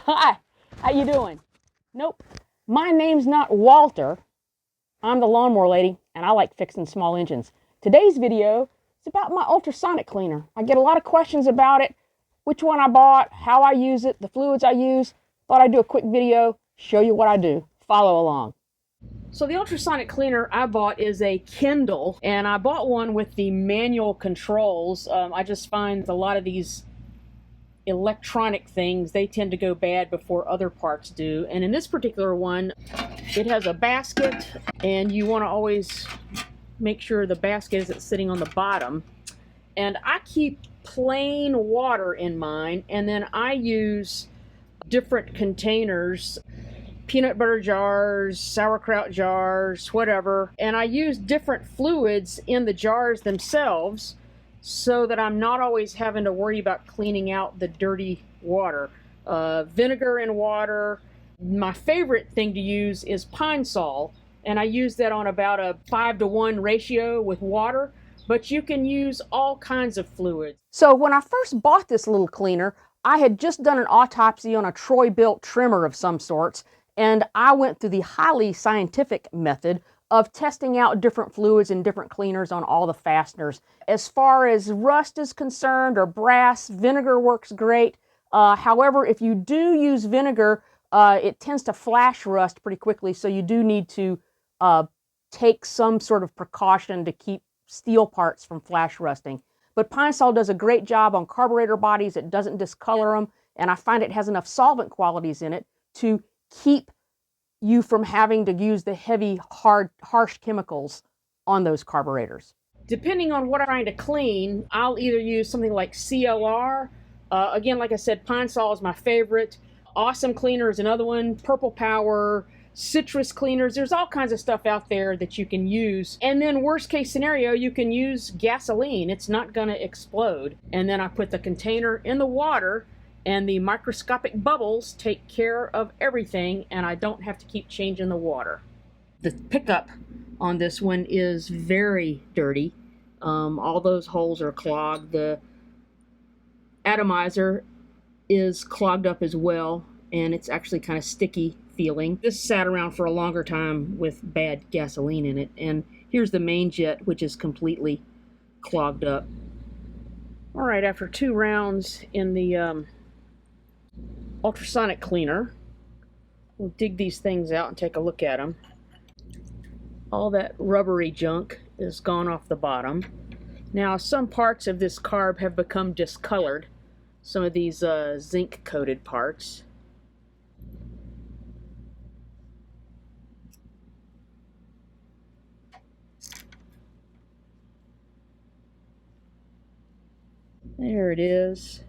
Hi, how you doing? Nope, my name's not Walter. I'm the lawnmower lady, and I like fixing small engines. Today's video is about my ultrasonic cleaner. I get a lot of questions about it, which one I bought, how I use it, the fluids I use. Thought I'd do a quick video, show you what I do. Follow along. So the ultrasonic cleaner I bought is a Kindle, and I bought one with the manual controls. I just find a lot of these electronic things, they tend to go bad before other parts do. And in this particular one, it has a basket, and you want to always make sure the basket isn't sitting on the bottom. And I keep plain water in mine, and then I use different containers, peanut butter jars, sauerkraut jars, whatever, and I use different fluids in the jars themselves so that I'm not always having to worry about cleaning out the dirty water. Vinegar and water. My favorite thing to use is Pine Sol, and I use that on about a 5-to-1 ratio with water, but you can use all kinds of fluids. So when I first bought this little cleaner, I had just done an autopsy on a Troy-built trimmer of some sorts, and I went through the highly scientific method of testing out different fluids and different cleaners on all the fasteners. As far as rust is concerned, or brass, vinegar works great. However, if you do use vinegar, it tends to flash rust pretty quickly, so you do need to take some sort of precaution to keep steel parts from flash rusting. But Pine Sol does a great job on carburetor bodies. It doesn't discolor them, and I find it has enough solvent qualities in it to keep you from having to use the heavy, harsh chemicals on those carburetors. Depending on what I'm trying to clean, I'll either use something like CLR. Again, like I said, Pine Sol is my favorite. Awesome Cleaner is another one. Purple Power, citrus cleaners. There's all kinds of stuff out there that you can use. And then worst case scenario, you can use gasoline. It's not going to explode. And then I put the container in the water, and the microscopic bubbles take care of everything, and I don't have to keep changing the water. The pickup on this one is very dirty. All those holes are clogged. The atomizer is clogged up as well, and it's actually kind of sticky feeling. This sat around for a longer time with bad gasoline in it. And here's the main jet, which is completely clogged up. All right, after 2 rounds in the ultrasonic cleaner, we'll dig these things out and take a look at them. All that rubbery junk is gone off the bottom. Now, some parts of this carb have become discolored. Some of these zinc coated parts. There it is.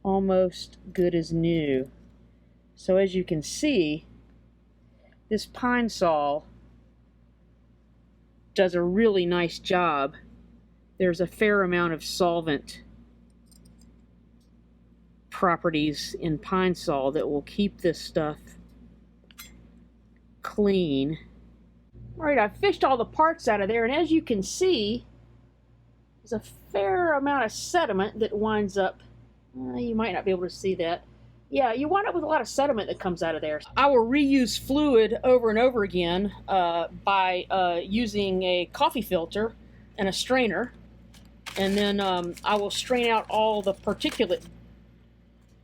Almost good as new. So as you can see, this Pine Sol does a really nice job. There's a fair amount of solvent properties in Pine Sol that will keep this stuff clean. Alright, I've fished all the parts out of there, and as you can see, there's a fair amount of sediment that winds up. You might not be able to see that. Yeah, you wind up with a lot of sediment that comes out of there. I will reuse fluid over and over again by using a coffee filter and a strainer. And then I will strain out all the particulate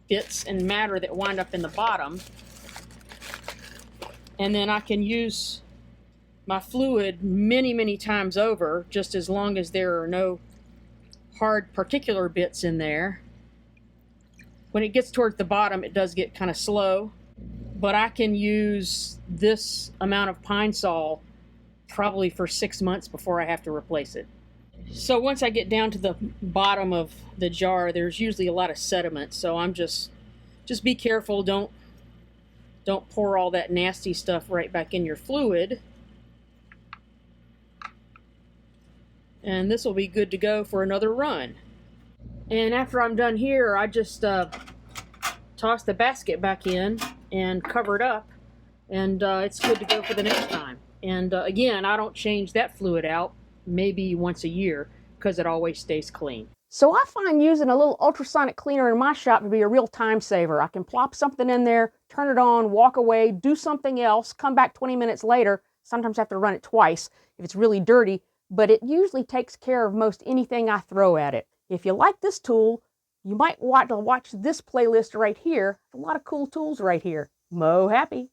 bits and matter that wind up in the bottom. And then I can use my fluid many, many times over, just as long as there are no hard particular bits in there. When it gets toward the bottom, it does get kind of slow, but I can use this amount of Pine Sol probably for 6 months before I have to replace it. So once I get down to the bottom of the jar, there's usually a lot of sediment, so I'm just be careful. Don't pour all that nasty stuff right back in your fluid. And this will be good to go for another run. And after I'm done here, I just toss the basket back in and cover it up, and it's good to go for the next time. And again, I don't change that fluid out maybe once a year. because it always stays clean. So I find using a little ultrasonic cleaner in my shop to be a real time saver. I can plop something in there, turn it on, walk away, do something else, come back 20 minutes later. Sometimes I have to run it twice if it's really dirty, but it usually takes care of most anything I throw at it. If you like this tool, you might want to watch this playlist right here. A lot of cool tools right here. Mow happy.